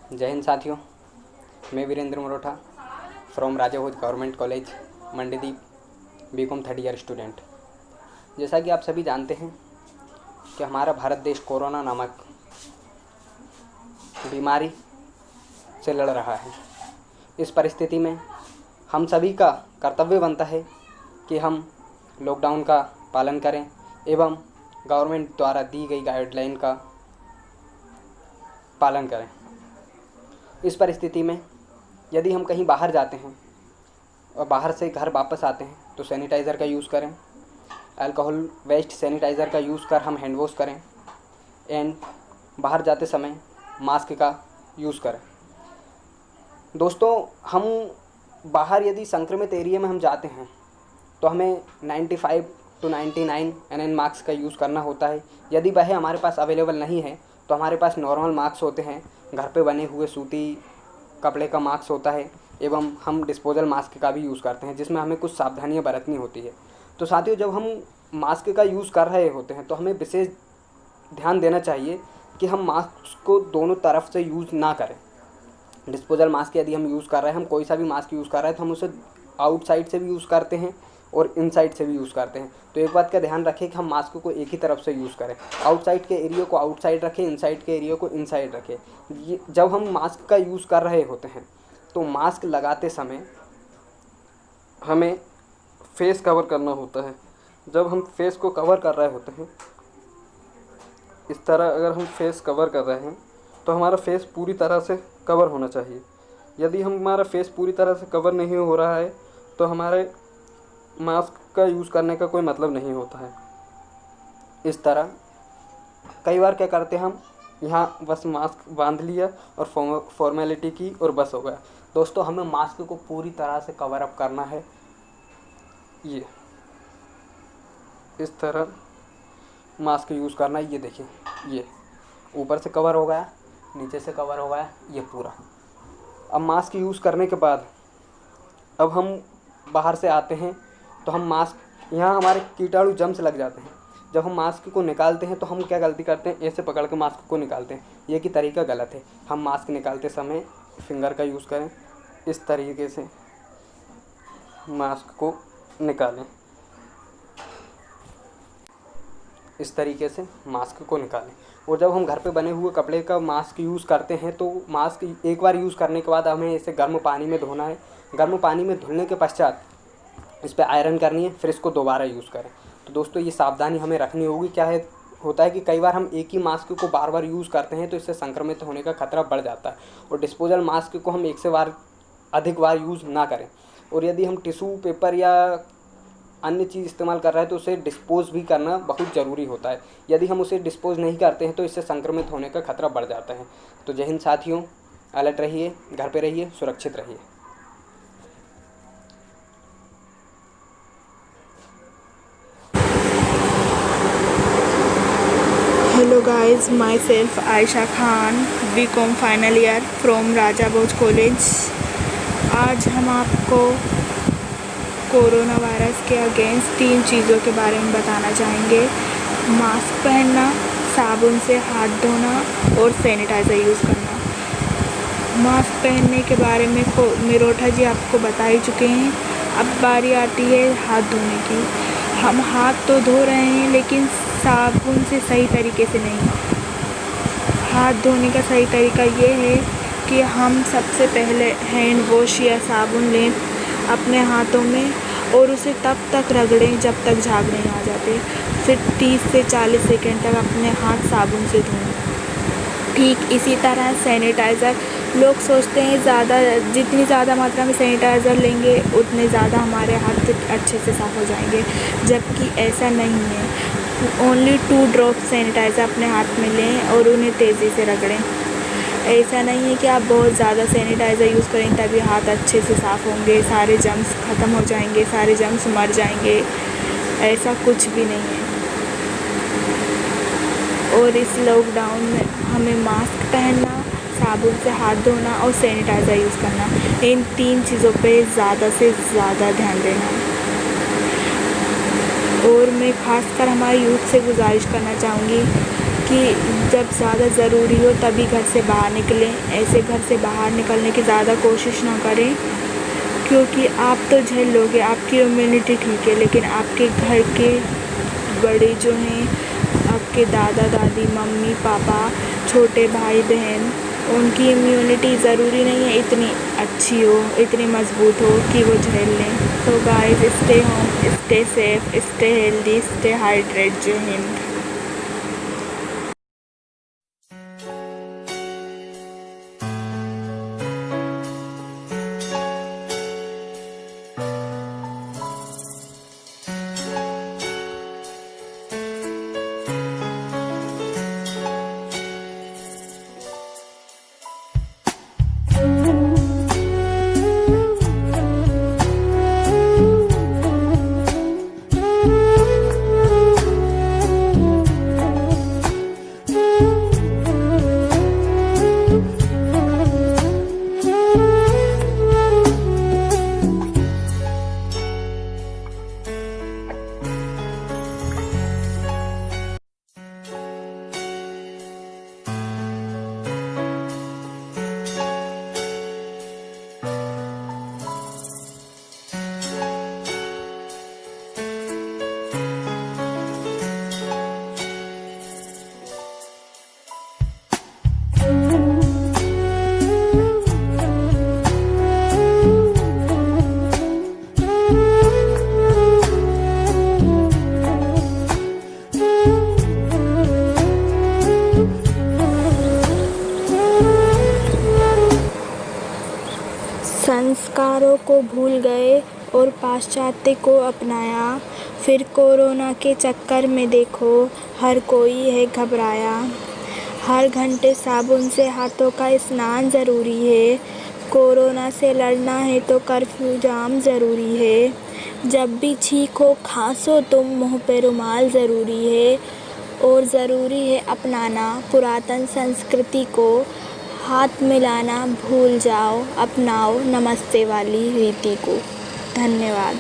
जय हिंद साथियों, मैं Virendra Marotha from Raja Bhoj government college Mandideep, BCom third year student. जैसा कि आप सभी जानते हैं कि हमारा भारत देश कोरोना नामक बीमारी से लड़ रहा है। इस परिस्थिति में हम सभी का कर्तव्य बनता है कि हम लॉकडाउन का पालन करें एवं गवर्नमेंट द्वारा दी गई गाइडलाइन का पालन करें। इस परिस्थिति में यदि हम कहीं बाहर जाते हैं और बाहर से घर वापस आते हैं तो सैनिटाइज़र का यूज़ करें, अल्कोहल वेस्ट सैनिटाइज़र का यूज़ कर हम हैंड वॉश करें एंड बाहर जाते समय मास्क का यूज़ करें। दोस्तों, हम बाहर यदि संक्रमित एरिया में हम जाते हैं तो हमें 95 to 99 NN मास्क का यूज़ करना होता है। यदि वह हमारे पास अवेलेबल नहीं है तो हमारे पास नॉर्मल मास्क होते हैं, घर पे बने हुए सूती कपड़े का मास्क होता है एवं हम डिस्पोजल मास्क का भी यूज़ करते हैं, जिसमें हमें कुछ सावधानियां बरतनी होती है। तो साथियों, जब हम मास्क का यूज़ कर रहे होते हैं तो हमें विशेष ध्यान देना चाहिए कि हम मास्क को दोनों तरफ से यूज़ ना करें। डिस्पोजल मास्क यदि हम यूज़ कर रहे हैं, हम कोई सा भी मास्क यूज़ कर रहे हैं तो हम उसे आउटसाइड से भी यूज़ करते हैं और इनसाइड से भी यूज़ करते हैं। तो एक बात का ध्यान रखें कि हम मास्क को एक ही तरफ से यूज़ करें। आउटसाइड के एरिया को आउटसाइड रखें, इनसाइड के एरिया को इनसाइड रखें। ये जब हम मास्क का यूज़ कर रहे होते हैं तो मास्क लगाते समय हमें फेस कवर करना होता है। जब हम फेस को कवर कर रहे होते हैं, इस तरह अगर हम फेस कवर कर रहे हैं तो हमारा फेस पूरी तरह से कवर होना चाहिए। यदि हमारा फेस पूरी तरह से कवर नहीं हो रहा है तो हमारे मास्क का यूज़ करने का कोई मतलब नहीं होता है। इस तरह कई बार क्या करते हैं, हम यहाँ बस मास्क बांध लिया और फॉर्मेलिटी की और बस हो गया। दोस्तों, हमें मास्क को पूरी तरह से कवर अप करना है। ये इस तरह मास्क यूज़ करना है। ये देखिए, ये ऊपर से कवर हो गया, नीचे से कवर हो गया, ये पूरा। अब मास्क यूज़ करने के बाद अब हम बाहर से आते हैं तो हम मास्क, यहाँ हमारे कीटाणु जम्स लग जाते हैं। जब हम मास्क को निकालते हैं तो हम क्या गलती करते हैं, ऐसे पकड़ के मास्क को निकालते हैं। ये कि तरीका गलत है। हम मास्क निकालते समय फिंगर का यूज़ करें, इस तरीके से मास्क को निकालें, इस तरीके से मास्क को निकालें। और जब हम घर पे बने हुए कपड़े का मास्क यूज़ करते हैं तो मास्क एक बार यूज़ करने के बाद हमें इसे गर्म पानी में धोना है। गर्म पानी में धुलने के पश्चात इस पर आयरन करनी है, फिर इसको दोबारा यूज़ करें। तो दोस्तों, ये सावधानी हमें रखनी होगी। क्या है, होता है कि कई बार हम एक ही मास्क को बार बार यूज़ करते हैं तो इससे संक्रमित होने का खतरा बढ़ जाता है। और डिस्पोजल मास्क को हम एक से अधिक बार यूज़ ना करें। और यदि हम टिश्यू पेपर या अन्य चीज़ इस्तेमाल कर रहे हैं तो उसे डिस्पोज भी करना बहुत ज़रूरी होता है। यदि हम उसे डिस्पोज नहीं करते हैं तो इससे संक्रमित होने का खतरा बढ़ जाता है। तो जय हिंद साथियों, अलर्ट रहिए, घर पे रहिए, सुरक्षित रहिए। Hello guys, myself Aisha Khan, BCom final year from Raja Bhoj college. आज हम आपको कोरोना वायरस के अगेंस्ट 3 चीज़ों के बारे में बताना चाहेंगे। मास्क पहनना, साबुन से हाथ धोना और सैनिटाइज़र यूज़ करना। मास्क पहनने के बारे में मरोठा जी आपको बता ही चुके हैं। अब बारी आती है हाथ धोने की। हम हाथ तो धो रहे हैं लेकिन साबुन से सही तरीके से नहीं। हाथ धोने का सही तरीका ये है कि हम सबसे पहले हैंड वॉश या साबुन लें अपने हाथों में और उसे तब तक रगड़ें जब तक झाग नहीं आ जाते। फिर 30 से 40 सेकंड तक अपने हाथ साबुन से धोएं। ठीक इसी तरह सैनिटाइज़र, लोग सोचते हैं जितनी ज़्यादा मात्रा में सैनिटाइज़र लेंगे उतने ज़्यादा हमारे हाथ अच्छे से साफ़ हो जाएंगे, जबकि ऐसा नहीं है। ओनली 2 ड्रॉप सैनिटाइज़र अपने हाथ में लें और उन्हें तेज़ी से रगड़ें। ऐसा नहीं है कि आप बहुत ज़्यादा सैनिटाइज़र यूज़ करें तभी हाथ अच्छे से साफ़ होंगे, सारे जर्म्स ख़त्म हो जाएंगे, सारे जर्म्स मर जाएंगे। ऐसा कुछ भी नहीं है। और इस लॉकडाउन में हमें मास्क पहनना, साबुन से हाथ धोना और सैनिटाइज़र यूज़ करना, इन 3 चीज़ों पे ज़्यादा से ज़्यादा ध्यान देना। और मैं ख़ासकर हमारे यूथ से गुजारिश करना चाहूँगी कि कि जब ज़्यादा ज़रूरी हो तभी घर से बाहर निकलें। ऐसे घर से बाहर निकलने की ज़्यादा कोशिश ना करें, क्योंकि आप तो झेल लोगे, आपकी इम्यूनिटी ठीक है, लेकिन आपके घर के बड़े जो हैं, आपके दादा दादी, मम्मी पापा, छोटे भाई बहन, उनकी इम्यूनिटी ज़रूरी नहीं है इतनी अच्छी हो, इतनी मज़बूत हो कि वो झेल लें। तो guys, stay home, stay safe, stay healthy, stay hydrate. जय हिंद। संस्कारों को भूल गए और पाश्चात्य को अपनाया। फिर कोरोना के चक्कर में देखो हर कोई है घबराया। हर घंटे साबुन से हाथों का स्नान ज़रूरी है। कोरोना से लड़ना है तो कर्फ्यू जाम ज़रूरी है। जब भी छींको खांसो तुम मुंह पे रुमाल ज़रूरी है। और ज़रूरी है अपनाना पुरातन संस्कृति को। हाथ मिलाना भूल जाओ, अपनाओ नमस्ते वाली रीति को। धन्यवाद।